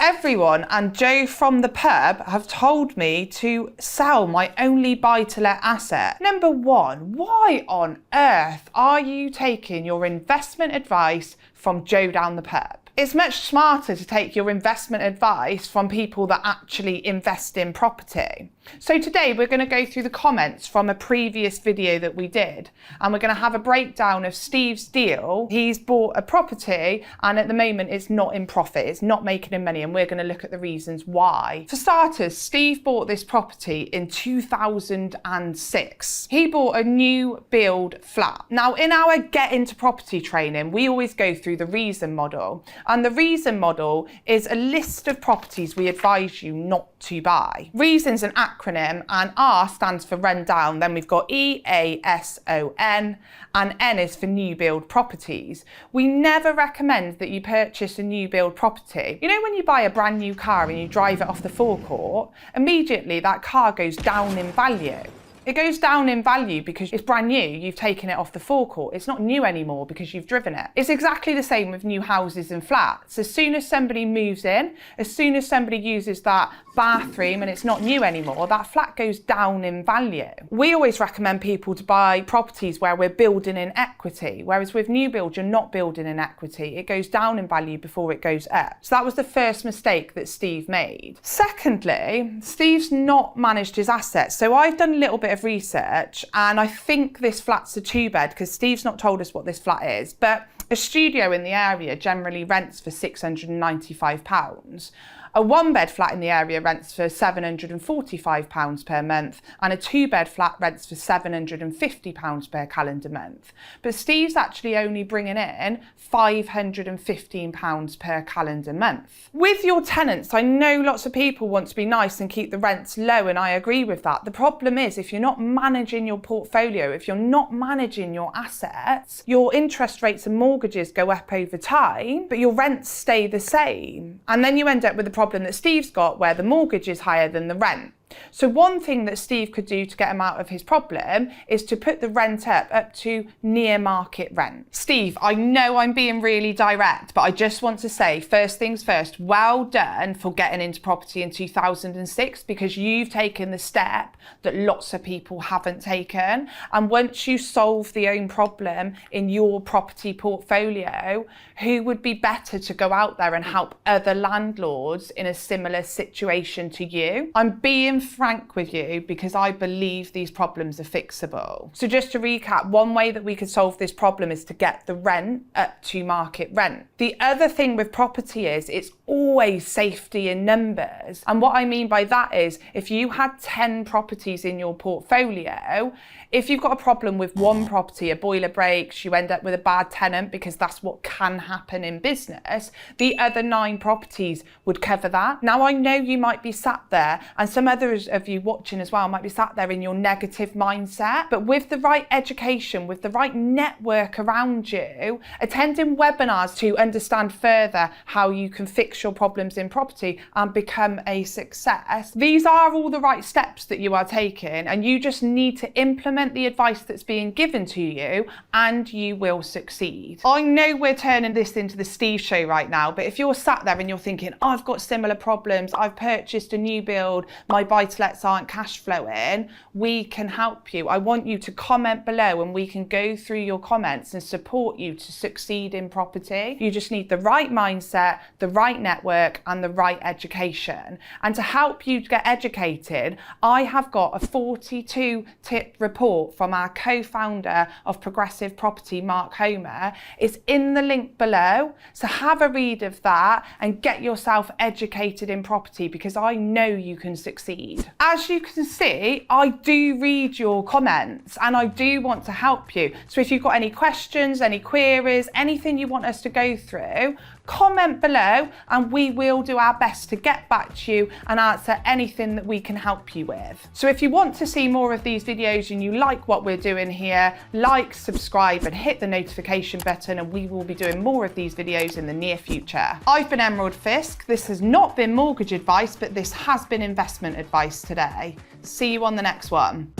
Everyone and Joe from the pub have told me to sell my only buy-to-let asset. Number one, why on earth are you taking your investment advice from Joe down the pub? It's much smarter to take your investment advice from people that actually invest in property. So today we're going to go through the comments from a previous video that we did, and we're going to have a breakdown of Steve's deal. He's bought a property and at the moment it's not in profit, it's not making him money, and we're going to look at the reasons why. For starters, Steve bought this property in 2006. He bought a new build flat. Now in our get into property training, we always go through the reason model. And the reason model is a list of properties we advise you not to buy. Reason's an acronym, and R stands for run down. Then we've got EASON, and N is for new build properties. We never recommend that you purchase a new build property. You know when you buy a brand new car and you drive it off the forecourt, immediately that car goes down in value. It goes down in value because it's brand new, you've taken it off the forecourt. It's not new anymore because you've driven it. It's exactly the same with new houses and flats. As soon as somebody moves in, as soon as somebody uses that bathroom and it's not new anymore, that flat goes down in value. We always recommend people to buy properties where we're building in equity, whereas with new build, you're not building in equity. It goes down in value before it goes up. So that was the first mistake that Steve made. Secondly, Steve's not managed his assets. So I've done a little bit of research, and I think this flat's a 2-bed because Steve's not told us what this flat is, but a studio in the area generally rents for £695. A 1-bed flat in the area rents for £745 per month, and a 2-bed flat rents for £750 per calendar month. But Steve's actually only bringing in £515 per calendar month. With your tenants, I know lots of people want to be nice and keep the rents low, and I agree with that. The problem is if you're not managing your portfolio, if you're not managing your assets, your interest rates and mortgages go up over time, but your rents stay the same. And then you end up with the problem that Steve's got where the mortgage is higher than the rent. So one thing that Steve could do to get him out of his problem is to put the rent up to near market rent. Steve, I know I'm being really direct, but I just want to say, first things first, well done for getting into property in 2006, because you've taken the step that lots of people haven't taken. And once you solve the own problem in your property portfolio, who would be better to go out there and help other landlords in a similar situation to you? I'm being frank with you because I believe these problems are fixable. So just to recap, one way that we could solve this problem is to get the rent up to market rent. The other thing with property is it's always safety in numbers. And what I mean by that is if you had 10 properties in your portfolio, if you've got a problem with one property, a boiler breaks, you end up with a bad tenant because that's what can happen in business, the other 9 properties would cover that. Now I know you might be sat there, and some others of you watching as well might be sat there in your negative mindset, but with the right education, with the right network around you, attending webinars to understand further how you can fix your problems in property and become a success, these are all the right steps that you are taking, and you just need to implement the advice that's being given to you and you will succeed. I know we're turning this into the Steve show right now, but if you're sat there and you're thinking, oh, I've got similar problems, I've purchased a new build, my buy-to-lets aren't cash flowing, we can help you. I want you to comment below and we can go through your comments and support you to succeed in property. You just need the right mindset, the right network and the right education. And to help you get educated, I have got a 42-tip report from our co-founder of Progressive Property, Mark Homer. It's in the link below. So have a read of that and get yourself educated in property, because I know you can succeed. As you can see, I do read your comments and I do want to help you. So if you've got any questions, any queries, anything you want us to go through, comment below and we will do our best to get back to you and answer anything that we can help you with. So if you want to see more of these videos and you like what we're doing here, like, subscribe and hit the notification button, and we will be doing more of these videos in the near future. I've been Emerald Fisk. This has not been mortgage advice, but this has been investment advice today. See you on the next one.